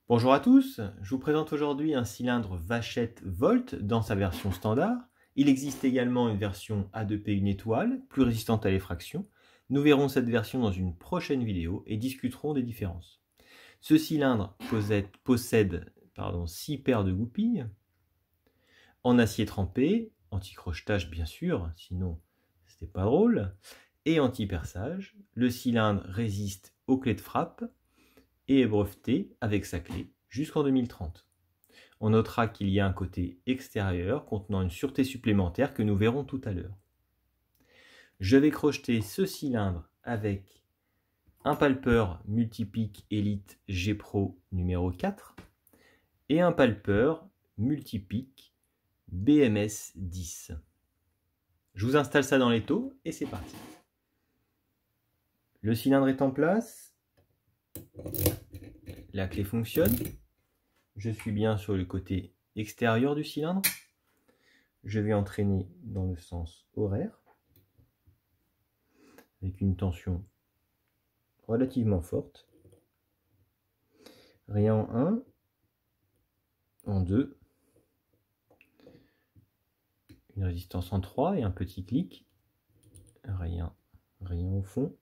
Bonjour à tous, je vous présente aujourd'hui un cylindre Vachette Volt dans sa version standard. Il existe également une version A2P une étoile, plus résistante à l'effraction. Nous verrons cette version dans une prochaine vidéo et discuterons des différences. Ce cylindre possède 6 paires de goupilles, en acier trempé, anti-crochetage bien sûr, sinon c'était pas drôle, et anti-perçage. Le cylindre résiste aux clés de frappe et est breveté avec sa clé jusqu'en 2030. On notera qu'il y a un côté extérieur contenant une sûreté supplémentaire que nous verrons tout à l'heure. Je vais crocheter ce cylindre avec un palpeur Multipic Elite G Pro numéro 4 et un palpeur Multipic BMS 10. Je vous installe ça dans l'étau et c'est parti. Le cylindre est en place. La clé fonctionne. Je suis bien sur le côté extérieur du cylindre. Je vais entraîner dans le sens horaire avec une tension relativement forte. Rien en 1, en 2, une résistance en 3 et un petit clic. Rien au fond.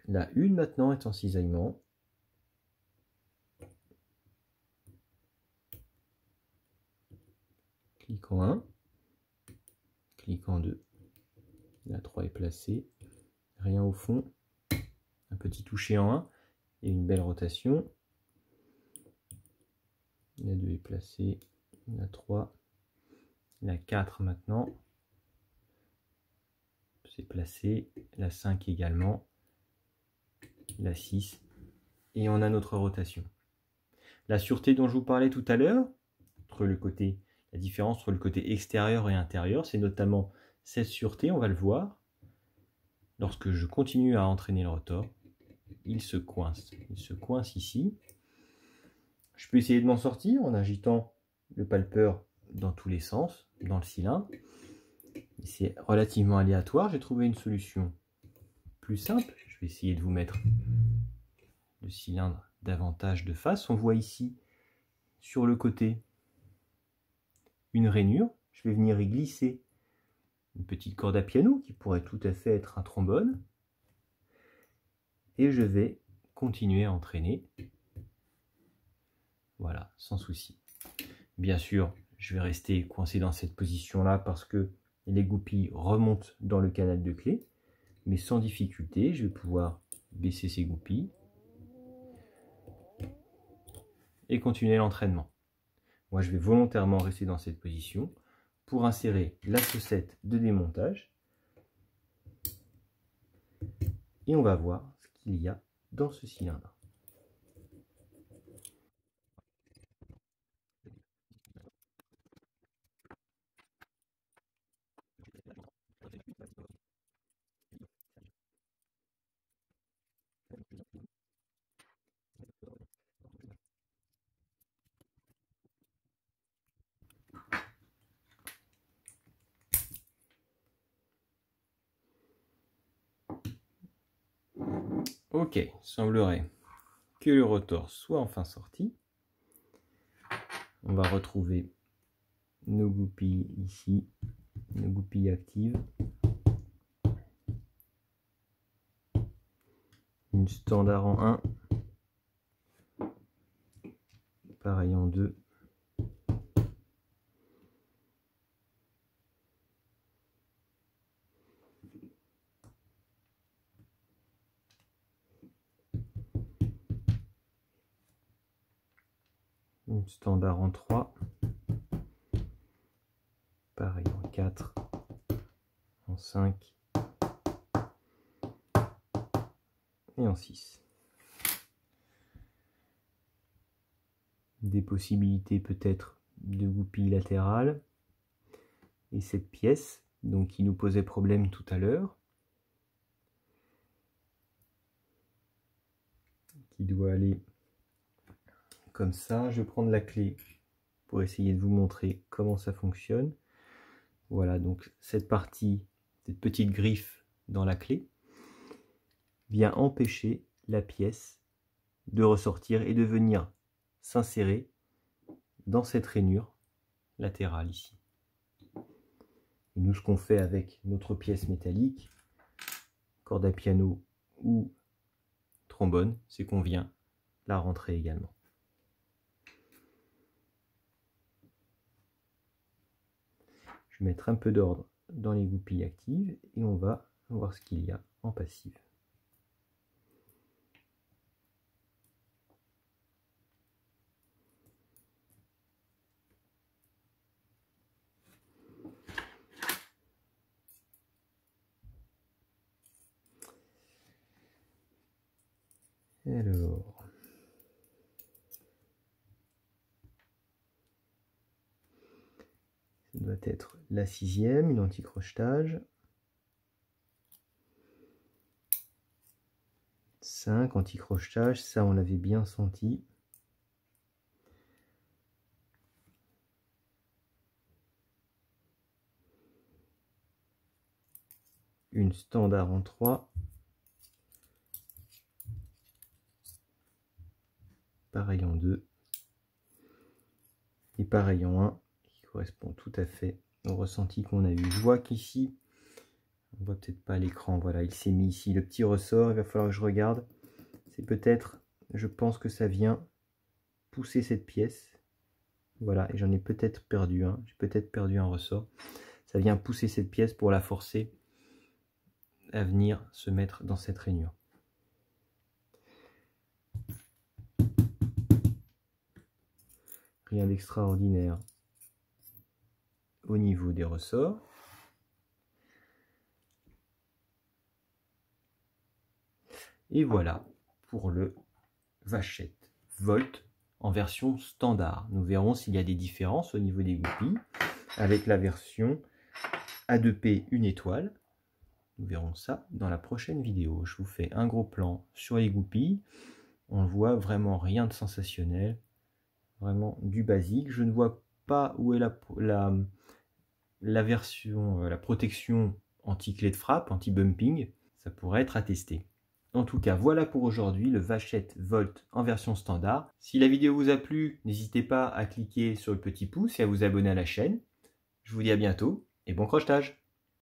La 1 maintenant est en cisaillement. Clic en 1, clic en 2. La 3 est placée. Rien au fond. Un petit toucher en 1 et une belle rotation. La 2 est placée. La 3. La 4 maintenant. C'est placé. La 5 également. La 6. Et on a notre rotation. La sûreté dont je vous parlais tout à l'heure, la différence entre le côté extérieur et intérieur, c'est notamment cette sûreté, on va le voir. Lorsque je continue à entraîner le rotor, il se coince. Il se coince ici. Je peux essayer de m'en sortir en agitant le palpeur dans tous les sens, dans le cylindre. C'est relativement aléatoire. J'ai trouvé une solution plus simple. Je vais essayer de vous mettre le cylindre davantage de face. On voit ici, sur le côté, une rainure. Je vais venir y glisser une petite corde à piano qui pourrait tout à fait être un trombone. Et je vais continuer à entraîner. Voilà, sans souci. Bien sûr, je vais rester coincé dans cette position-là parce que les goupilles remontent dans le canal de clé. Mais sans difficulté, je vais pouvoir baisser ces goupilles et continuer l'entraînement. Moi, je vais volontairement rester dans cette position pour insérer la chaussette de démontage. Et on va voir ce qu'il y a dans ce cylindre. Ok, il semblerait que le rotor soit enfin sorti. On va retrouver nos goupilles ici, nos goupilles actives. Une standard en 1. Pareil en 2. Une standard en 3. Pareil en 4. En 5. Et en 6. Des possibilités peut-être de goupilles latérales. Et cette pièce, donc qui nous posait problème tout à l'heure, qui doit aller comme ça. Je vais prendre la clé pour essayer de vous montrer comment ça fonctionne. Voilà, donc cette partie, cette petite griffe dans la clé, vient empêcher la pièce de ressortir et de venir s'insérer dans cette rainure latérale ici. Et nous, ce qu'on fait avec notre pièce métallique, corde à piano ou trombone, c'est qu'on vient la rentrer également. Je vais mettre un peu d'ordre dans les goupilles actives et on va voir ce qu'il y a en passive. Alors, ça doit être la 6e, une anti-crochetage. 5 anti-crochetage, ça on l'avait bien senti. Une standard en 3. Pareil en 2. Et pareil en 1, qui correspond tout à fait au ressenti qu'on a eu. Je vois qu'ici, on voit peut-être pas l'écran, voilà, il s'est mis ici le petit ressort, il va falloir que je regarde. C'est peut-être, je pense que ça vient pousser cette pièce. Voilà, et j'en ai peut-être perdu un, j'ai peut-être perdu un ressort. Ça vient pousser cette pièce pour la forcer à venir se mettre dans cette rainure. Rien d'extraordinaire au niveau des ressorts. Et voilà pour le Vachette Volt en version standard. Nous verrons s'il y a des différences au niveau des goupilles avec la version A2P 1 étoile. Nous verrons ça dans la prochaine vidéo. Je vous fais un gros plan sur les goupilles. On voit vraiment rien de sensationnel. Vraiment du basique. Je ne vois pas où est la version, la protection anti-clé de frappe, anti-bumping. Ça pourrait être à tester. En tout cas, voilà pour aujourd'hui le Vachette Volt en version standard. Si la vidéo vous a plu, n'hésitez pas à cliquer sur le petit pouce et à vous abonner à la chaîne. Je vous dis à bientôt et bon crochetage!